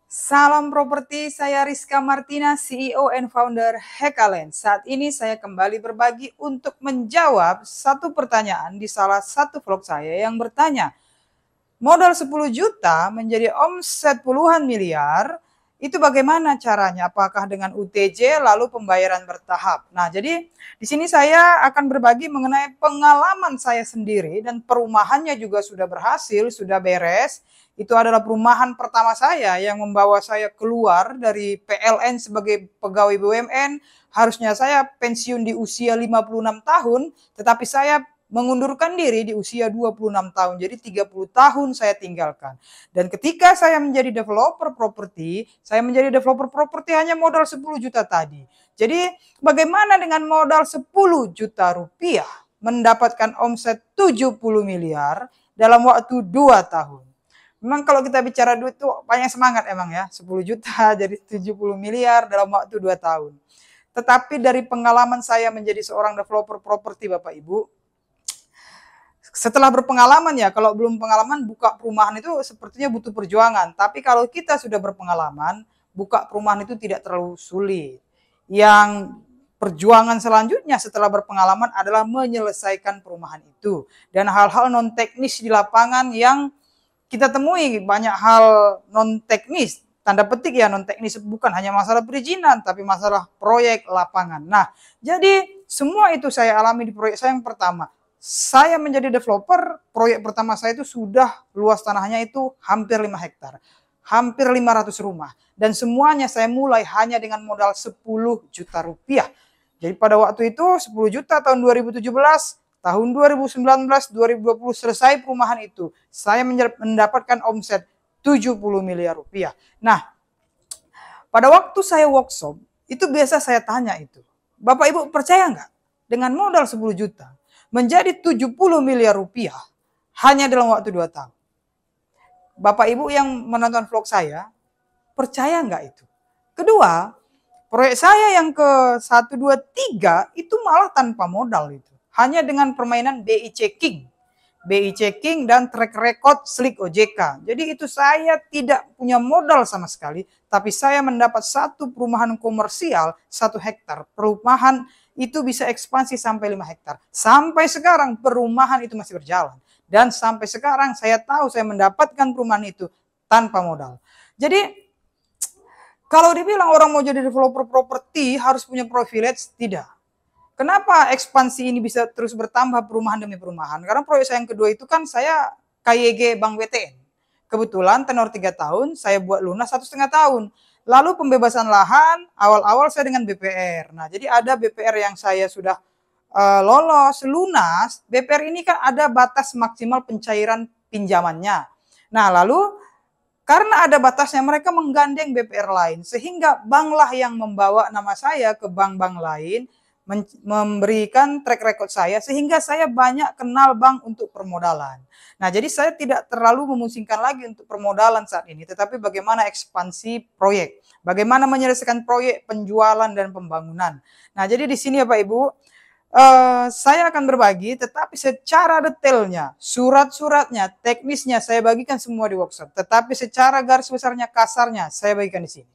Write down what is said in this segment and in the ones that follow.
Salam properti, saya Rizka Martina, CEO and founder Hekalen. Saat ini saya kembali berbagi untuk menjawab satu pertanyaan di salah satu vlog saya yang bertanya, modal 10 juta menjadi omset puluhan miliar, itu bagaimana caranya? Apakah dengan UTJ lalu pembayaran bertahap? Nah, jadi di sini saya akan berbagi mengenai pengalaman saya sendiri dan perumahannya juga sudah berhasil, sudah beres. Itu adalah perumahan pertama saya yang membawa saya keluar dari PLN sebagai pegawai BUMN. Harusnya saya pensiun di usia 56 tahun, tetapi saya mengundurkan diri di usia 26 tahun. Jadi 30 tahun saya tinggalkan. Dan ketika saya menjadi developer properti, saya menjadi developer properti hanya modal 10 juta tadi. Jadi bagaimana dengan modal 10 juta rupiah mendapatkan omset 70 miliar dalam waktu 2 tahun. Memang kalau kita bicara duit itu banyak semangat emang ya. 10 juta jadi 70 miliar dalam waktu 2 tahun. Tetapi dari pengalaman saya menjadi seorang developer properti Bapak Ibu, setelah berpengalaman ya, kalau belum pengalaman buka perumahan itu sepertinya butuh perjuangan. Tapi kalau kita sudah berpengalaman, buka perumahan itu tidak terlalu sulit. Yang perjuangan selanjutnya setelah berpengalaman adalah menyelesaikan perumahan itu. Dan hal-hal non teknis di lapangan yang kita temui, banyak hal non teknis, tanda petik ya non teknis, bukan hanya masalah perizinan, tapi masalah proyek lapangan. Nah, jadi semua itu saya alami di proyek saya yang pertama. Saya menjadi developer, proyek pertama saya itu sudah luas tanahnya itu hampir 5 hektar. Hampir 500 rumah. Dan semuanya saya mulai hanya dengan modal 10 juta rupiah. Jadi pada waktu itu 10 juta tahun 2017, tahun 2019, 2020 selesai perumahan itu. Saya mendapatkan omset 70 miliar rupiah. Nah, pada waktu saya workshop, itu biasa saya tanya itu. Bapak Ibu percaya nggak? Dengan modal 10 juta, menjadi 70 miliar rupiah hanya dalam waktu 2 tahun. Bapak Ibu yang menonton vlog saya, percaya nggak itu? Kedua, proyek saya yang ke 1, 2, 3 itu malah tanpa modal itu. Hanya dengan permainan BI checking. BI checking dan track record Slik OJK. Jadi itu saya tidak punya modal sama sekali, tapi saya mendapat satu perumahan komersial 1 hektar. Perumahan itu bisa ekspansi sampai 5 hektar. Sampai sekarang perumahan itu masih berjalan. Dan sampai sekarang saya tahu saya mendapatkan perumahan itu tanpa modal. Jadi kalau dibilang orang mau jadi developer properti harus punya privilege, tidak. Kenapa ekspansi ini bisa terus bertambah perumahan demi perumahan? Karena proyek saya yang kedua itu kan saya KYG Bank BTN. Kebetulan tenor 3 tahun, saya buat lunas 1,5 tahun. Lalu pembebasan lahan, awal-awal saya dengan BPR. Nah, jadi ada BPR yang saya sudah lolos, lunas. BPR ini kan ada batas maksimal pencairan pinjamannya. Nah, lalu karena ada batasnya mereka menggandeng BPR lain. Sehingga banklah yang membawa nama saya ke bank-bank lain, memberikan track record saya sehingga saya banyak kenal bank untuk permodalan. Nah, jadi saya tidak terlalu memusingkan lagi untuk permodalan saat ini, tetapi bagaimana ekspansi proyek, bagaimana menyelesaikan proyek penjualan dan pembangunan. Nah, jadi di sini Bapak Ibu, saya akan berbagi, tetapi secara detailnya, surat-suratnya, teknisnya saya bagikan semua di workshop. Tetapi secara garis besarnya, kasarnya saya bagikan di sini.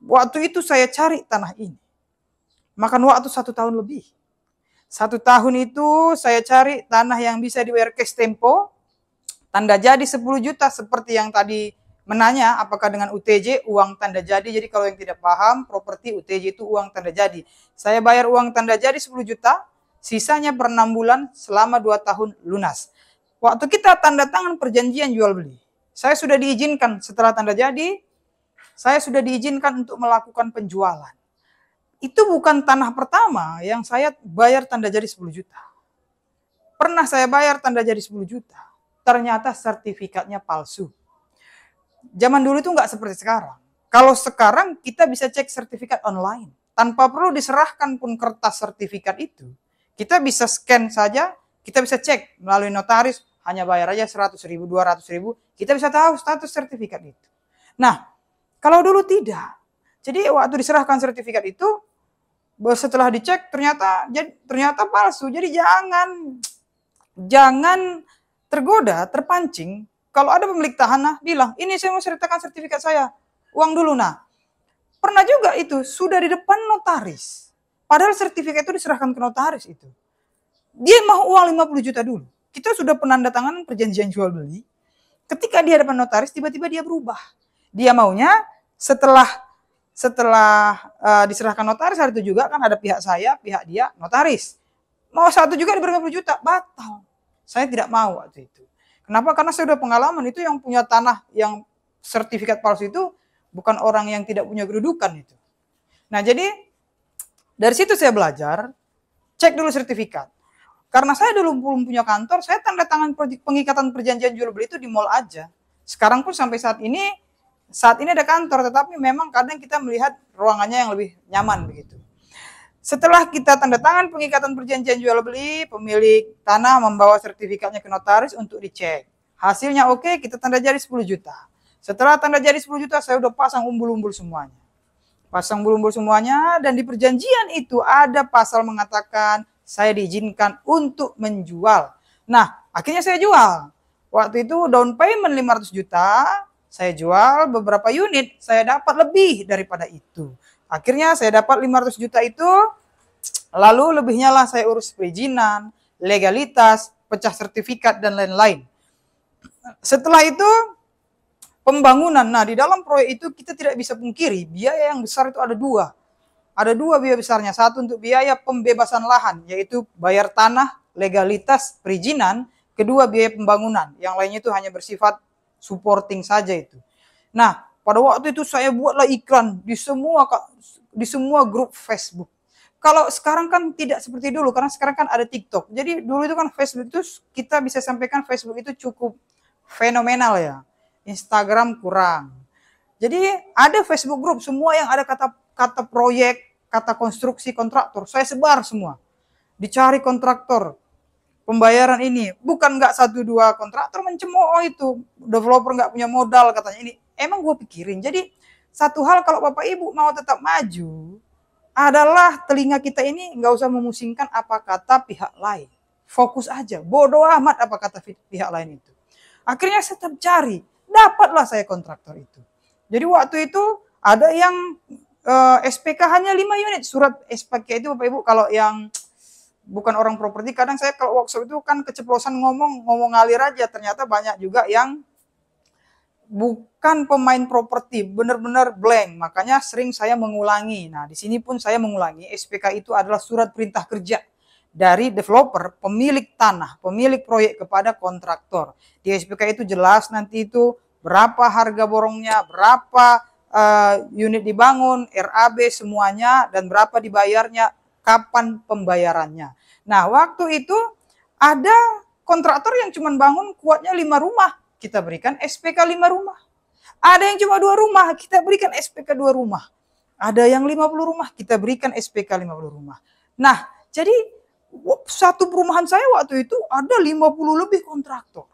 Waktu itu saya cari tanah ini. Makan waktu 1 tahun lebih. 1 tahun itu saya cari tanah yang bisa dibayar cash tempo, tanda jadi 10 juta seperti yang tadi menanya apakah dengan UTJ uang tanda jadi. Jadi kalau yang tidak paham properti UTJ itu uang tanda jadi. Saya bayar uang tanda jadi 10 juta, sisanya per 6 bulan selama 2 tahun lunas. Waktu kita tanda tangan perjanjian jual beli, saya sudah diizinkan setelah tanda jadi, saya sudah diizinkan untuk melakukan penjualan. Itu bukan tanah pertama yang saya bayar tanda jadi 10 juta. Pernah saya bayar tanda jadi 10 juta. Ternyata sertifikatnya palsu. Zaman dulu itu nggak seperti sekarang. Kalau sekarang kita bisa cek sertifikat online. Tanpa perlu diserahkan pun kertas sertifikat itu. Kita bisa scan saja, kita bisa cek melalui notaris, hanya bayar aja 100 ribu, 200 ribu, kita bisa tahu status sertifikat itu. Nah, kalau dulu tidak. Jadi waktu diserahkan sertifikat itu, setelah dicek ternyata palsu. Jadi jangan tergoda, terpancing Kalau ada pemilik tanah bilang, ini saya mau sertakan sertifikat saya, uang dulu. Nah, pernah juga itu, sudah di depan notaris. Padahal sertifikat itu diserahkan ke notaris itu. Dia mau uang 50 juta dulu. Kita sudah penandatanganan perjanjian jual beli. Ketika dia depan notaris, tiba-tiba dia berubah. Dia maunya setelah diserahkan notaris, hari itu juga kan ada pihak saya, pihak dia, notaris. Mau satu juga diberi 50 juta, batal. Saya tidak mau waktu itu. Kenapa? Karena saya sudah pengalaman, itu yang punya tanah yang sertifikat palsu itu bukan orang yang tidak punya kedudukan itu. Nah, jadi dari situ saya belajar, cek dulu sertifikat. Karena saya dulu belum punya kantor, saya tanda tangan pengikatan perjanjian jual beli itu di mall aja. Sekarang pun sampai saat ini ada kantor, tetapi memang kadang kita melihat ruangannya yang lebih nyaman begitu. Setelah kita tanda tangan pengikatan perjanjian jual beli, pemilik tanah membawa sertifikatnya ke notaris untuk dicek. Hasilnya oke, kita tanda jadi 10 juta. Setelah tanda jadi 10 juta, saya udah pasang umbul-umbul semuanya. Pasang umbul-umbul semuanya, dan di perjanjian itu ada pasal mengatakan saya diizinkan untuk menjual. Nah, akhirnya saya jual. Waktu itu down payment 500 juta, saya jual beberapa unit, saya dapat lebih daripada itu. Akhirnya saya dapat 500 juta itu, lalu lebihnya lah saya urus perizinan, legalitas, pecah sertifikat, dan lain-lain. Setelah itu, pembangunan. Nah, di dalam proyek itu kita tidak bisa pungkiri, biaya yang besar itu ada dua. Ada dua biaya besarnya. Satu untuk biaya pembebasan lahan, yaitu bayar tanah, legalitas, perizinan. Kedua biaya pembangunan, yang lainnya itu hanya bersifat supporting saja itu. Nah, pada waktu itu saya buatlah iklan di semua grup Facebook. Kalau sekarang kan tidak seperti dulu, karena sekarang kan ada TikTok. Jadi dulu itu kan Facebook itu kita bisa sampaikan Facebook itu cukup fenomenal ya. Instagram kurang. Jadi ada Facebook grup, semua yang ada kata proyek, kata konstruksi, kontraktor, saya sebar semua. Dicari kontraktor, pembayaran ini. Bukan nggak 1-2 kontraktor mencemooh itu. Developer nggak punya modal katanya ini. Emang gue pikirin. Jadi satu hal kalau Bapak Ibu mau tetap maju, adalah telinga kita ini nggak usah memusingkan apa kata pihak lain. Fokus aja. Bodoh amat apa kata pihak lain itu. Akhirnya saya tetap cari. Dapatlah saya kontraktor itu. Jadi waktu itu ada yang SPK hanya 5 unit. Surat SPK itu Bapak Ibu kalau yang bukan orang properti, kadang saya kalau workshop itu kan keceplosan ngomong ngalir aja. Ternyata banyak juga yang bukan pemain properti, benar-benar blank. Makanya sering saya mengulangi. Nah, di sini pun saya mengulangi. SPK itu adalah surat perintah kerja dari developer, pemilik tanah, pemilik proyek kepada kontraktor. Di SPK itu jelas nanti itu berapa harga borongnya, berapa unit dibangun, RAB semuanya, dan berapa dibayarnya, kapan pembayarannya. Nah, waktu itu ada kontraktor yang cuma bangun kuatnya 5 rumah, kita berikan SPK 5 rumah. Ada yang cuma 2 rumah, kita berikan SPK 2 rumah. Ada yang 50 rumah, kita berikan SPK 50 rumah. Nah, jadi satu perumahan saya waktu itu ada 50 lebih kontraktor.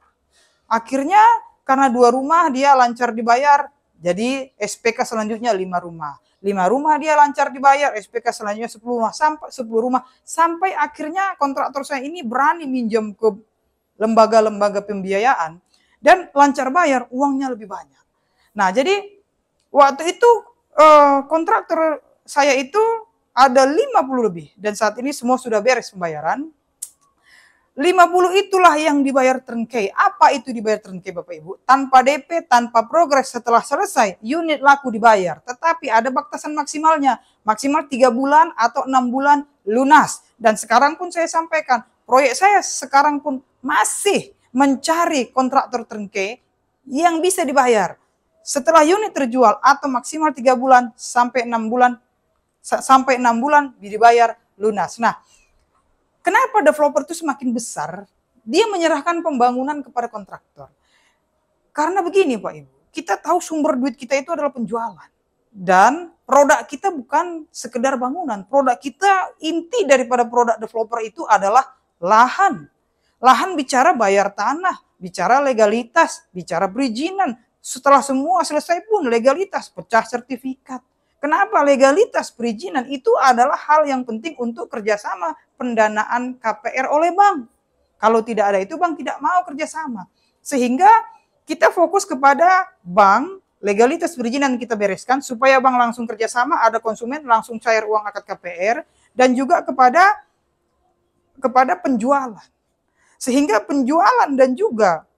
Akhirnya karena 2 rumah dia lancar dibayar, jadi SPK selanjutnya 5 rumah. 5 rumah dia lancar dibayar, SPK selanjutnya 10 rumah, sampai 10 rumah. Sampai akhirnya kontraktor saya ini berani minjem ke lembaga-lembaga pembiayaan, dan lancar bayar, uangnya lebih banyak. Nah, jadi waktu itu kontraktor saya itu ada 50 lebih. Dan saat ini semua sudah beres pembayaran. 50 itulah yang dibayar turnkey. Apa itu dibayar turnkey Bapak Ibu? Tanpa DP, tanpa progres, setelah selesai, unit laku dibayar. Tetapi ada batasan maksimalnya. Maksimal 3 bulan atau 6 bulan lunas. Dan sekarang pun saya sampaikan, proyek saya sekarang pun masih mencari kontraktor turnkey yang bisa dibayar. Setelah unit terjual atau maksimal 3 bulan sampai 6 bulan dibayar lunas. Nah, kenapa developer itu semakin besar, dia menyerahkan pembangunan kepada kontraktor? Karena begini Pak Ibu, kita tahu sumber duit kita itu adalah penjualan. Dan produk kita bukan sekedar bangunan. Produk kita, inti daripada produk developer itu adalah lahan. Lahan bicara bayar tanah, bicara legalitas, bicara perizinan. Setelah semua selesai pun legalitas, pecah sertifikat. Kenapa? Legalitas perizinan itu adalah hal yang penting untuk kerjasama pendanaan KPR oleh bank. Kalau tidak ada itu bank tidak mau kerjasama. Sehingga Kita fokus kepada bank, legalitas perizinan kita bereskan, supaya bank langsung kerjasama, ada konsumen langsung cair uang akad KPR, dan juga kepada penjualan. Sehingga penjualan dan juga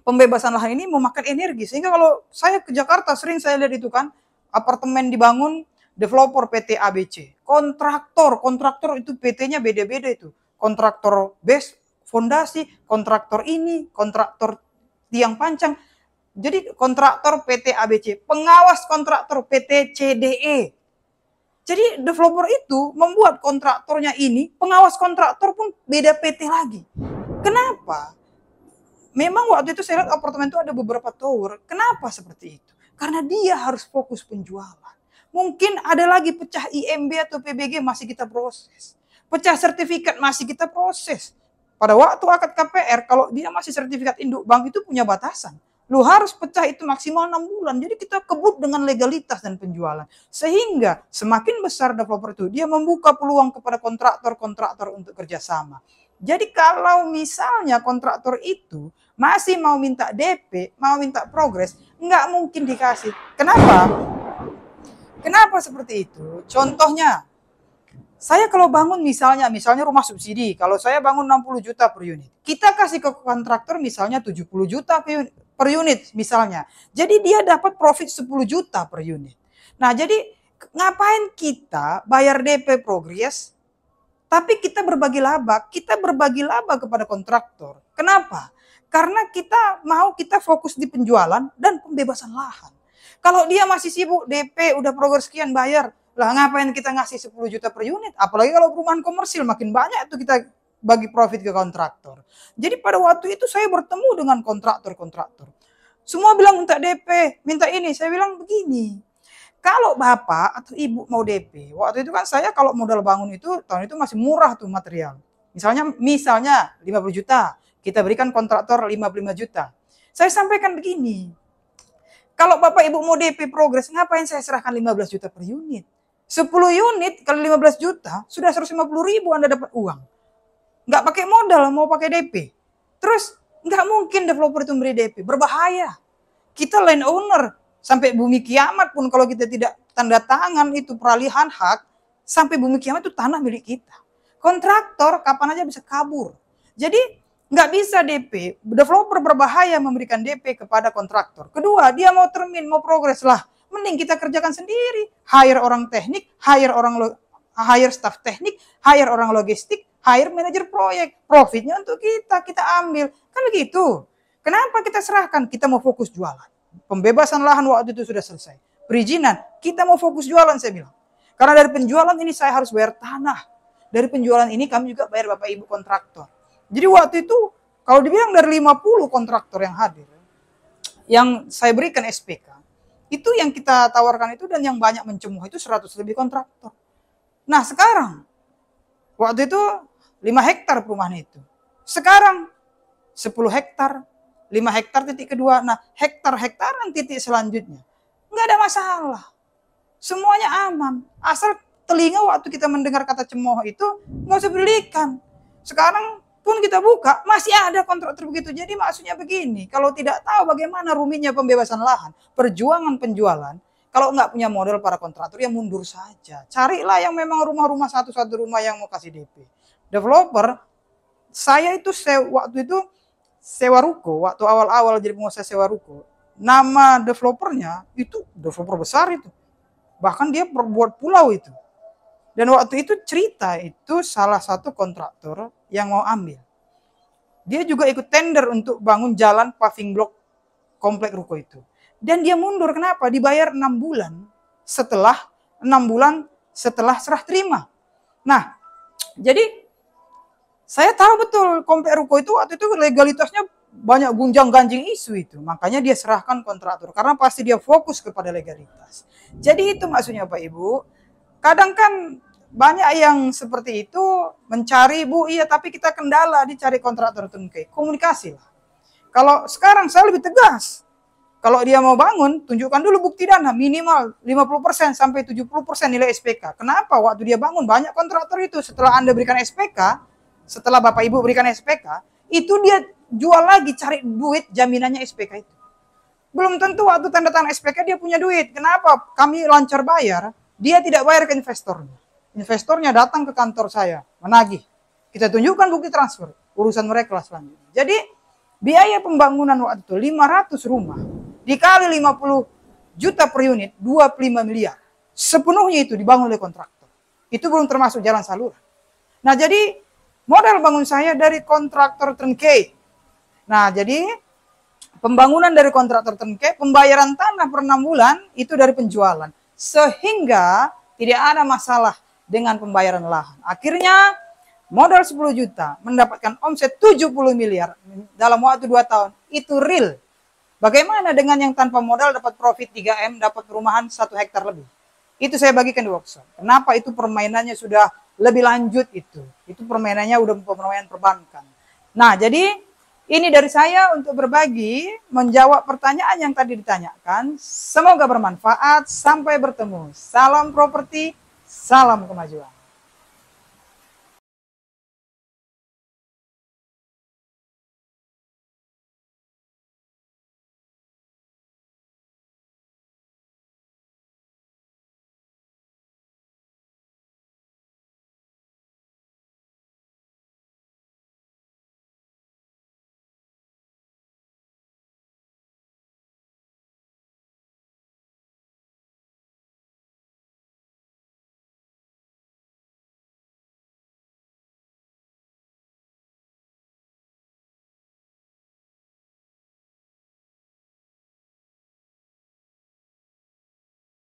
pembebasan lahan ini memakan energi. Sehingga kalau saya ke Jakarta, sering saya lihat itu kan, apartemen dibangun, developer PT ABC. Kontraktor itu PT-nya beda-beda itu. Kontraktor base, fondasi, kontraktor ini, kontraktor tiang pancang. Jadi kontraktor PT ABC, pengawas kontraktor PT CDE. Jadi developer itu membuat kontraktornya ini, pengawas kontraktor pun beda PT lagi. Kenapa? Memang waktu itu saya lihat apartemen itu ada beberapa tower. Kenapa seperti itu? Karena dia harus fokus penjualan. Mungkin ada lagi pecah IMB atau PBG masih kita proses. Pecah sertifikat masih kita proses. Pada waktu akad KPR, kalau dia masih sertifikat induk bank itu punya batasan. Lu harus pecah itu maksimal 6 bulan. Jadi kita kebut dengan legalitas dan penjualan. Sehingga semakin besar developer itu, dia membuka peluang kepada kontraktor-kontraktor untuk kerjasama. Jadi kalau misalnya kontraktor itu masih mau minta DP, mau minta progres, nggak mungkin dikasih. Kenapa? Kenapa seperti itu? Contohnya, saya kalau bangun misalnya rumah subsidi, kalau saya bangun 60 juta per unit, kita kasih ke kontraktor misalnya 70 juta per unit misalnya. Jadi dia dapat profit 10 juta per unit. Nah jadi ngapain kita bayar DP progres, tapi kita berbagi laba kepada kontraktor. Kenapa? Karena kita fokus di penjualan dan pembebasan lahan. Kalau dia masih sibuk DP, udah progres sekian bayar, lah ngapain kita ngasih 10 juta per unit? Apalagi kalau perumahan komersil makin banyak tuh kita bagi profit ke kontraktor. Jadi pada waktu itu saya bertemu dengan kontraktor-kontraktor. Semua bilang minta DP, minta ini. Saya bilang begini, kalau bapak atau ibu mau DP, waktu itu kan saya kalau modal bangun itu tahun itu masih murah tuh material. Misalnya 50 juta, kita berikan kontraktor 55 juta. Saya sampaikan begini, kalau bapak ibu mau DP progres, ngapain saya serahkan 15 juta per unit? 10 unit kali 15 juta, sudah 150 ribu Anda dapat uang. Nggak pakai modal, mau pakai DP. Terus nggak mungkin developer itu memberi DP, berbahaya. Kita landowner, sampai bumi kiamat pun kalau kita tidak tanda tangan itu peralihan hak, sampai bumi kiamat itu tanah milik kita. Kontraktor kapan aja bisa kabur. Jadi nggak bisa DP, developer berbahaya memberikan DP kepada kontraktor. Kedua, dia mau termin, mau progres lah. Mending kita kerjakan sendiri. Hire orang teknik, hire staff teknik, hire orang logistik, hire manajer proyek. Profitnya untuk kita ambil. Kan begitu. Kenapa kita serahkan? Kita mau fokus jualan. Pembebasan lahan waktu itu sudah selesai. Perizinan, kita mau fokus jualan saya bilang. Karena dari penjualan ini saya harus bayar tanah. Dari penjualan ini kami juga bayar Bapak Ibu kontraktor. Jadi waktu itu kalau dibilang dari 50 kontraktor yang hadir, yang saya berikan SPK, itu yang kita tawarkan itu dan yang banyak mencemooh itu 100 lebih kontraktor. Nah sekarang, waktu itu 5 hektar perumahan itu. Sekarang 10 hektar, 5 hektar titik kedua, nah hektar-hektaran titik selanjutnya. Nggak ada masalah. Semuanya aman. Asal telinga waktu kita mendengar kata cemooh itu, nggak usah belikan. Sekarang pun kita buka, masih ada kontraktor begitu. Jadi maksudnya begini, kalau tidak tahu bagaimana rumitnya pembebasan lahan, perjuangan penjualan, kalau nggak punya modal para kontraktor, ya mundur saja. Carilah yang memang rumah-rumah satu-satu rumah yang mau kasih DP. Developer, saya itu waktu itu sewa ruko, waktu awal-awal jadi pengusaha sewa ruko, nama developernya itu developer besar itu. Bahkan dia buat pulau itu. Dan waktu itu cerita itu salah satu kontraktor yang mau ambil. Dia juga ikut tender untuk bangun jalan paving block komplek ruko itu. Dan dia mundur, kenapa? Dibayar 6 bulan setelah serah terima. Nah, jadi saya tahu betul komplek ruko itu waktu itu legalitasnya banyak gunjang-ganjing isu itu. Makanya dia serahkan kontraktor karena pasti dia fokus kepada legalitas. Jadi itu maksudnya Pak Ibu. Kadang kan banyak yang seperti itu mencari Bu, iya tapi kita kendala dicari kontraktor turnkey. Komunikasi lah. Kalau sekarang saya lebih tegas. Kalau dia mau bangun, tunjukkan dulu bukti dana minimal 50% sampai 70% nilai SPK. Kenapa? Waktu dia bangun banyak kontraktor itu setelah Anda berikan SPK, setelah Bapak Ibu berikan SPK, itu dia jual lagi cari duit jaminannya SPK itu. Belum tentu waktu tanda tangan SPK dia punya duit. Kenapa? Kami lancar bayar, dia tidak bayar ke investornya. Investornya datang ke kantor saya, menagih. Kita tunjukkan bukti transfer, urusan mereka lah selanjutnya. Jadi biaya pembangunan waktu itu 500 rumah, dikali 50 juta per unit, 25 miliar. Sepenuhnya itu dibangun oleh kontraktor. Itu belum termasuk jalan saluran. Nah jadi modal bangun saya dari kontraktor turnkey. Nah jadi pembangunan dari kontraktor turnkey, pembayaran tanah per 6 bulan itu dari penjualan. Sehingga tidak ada masalah dengan pembayaran lahan. Akhirnya modal 10 juta mendapatkan omset 70 miliar dalam waktu 2 tahun. Itu real. Bagaimana dengan yang tanpa modal dapat profit 3M, dapat perumahan 1 hektar lebih? Itu saya bagikan di workshop. Kenapa? Itu permainannya sudah lebih lanjut itu. Itu permainannya udah permainan perbankan. Nah, jadi ini dari saya untuk berbagi, menjawab pertanyaan yang tadi ditanyakan. Semoga bermanfaat. Sampai bertemu. Salam properti, salam kemajuan.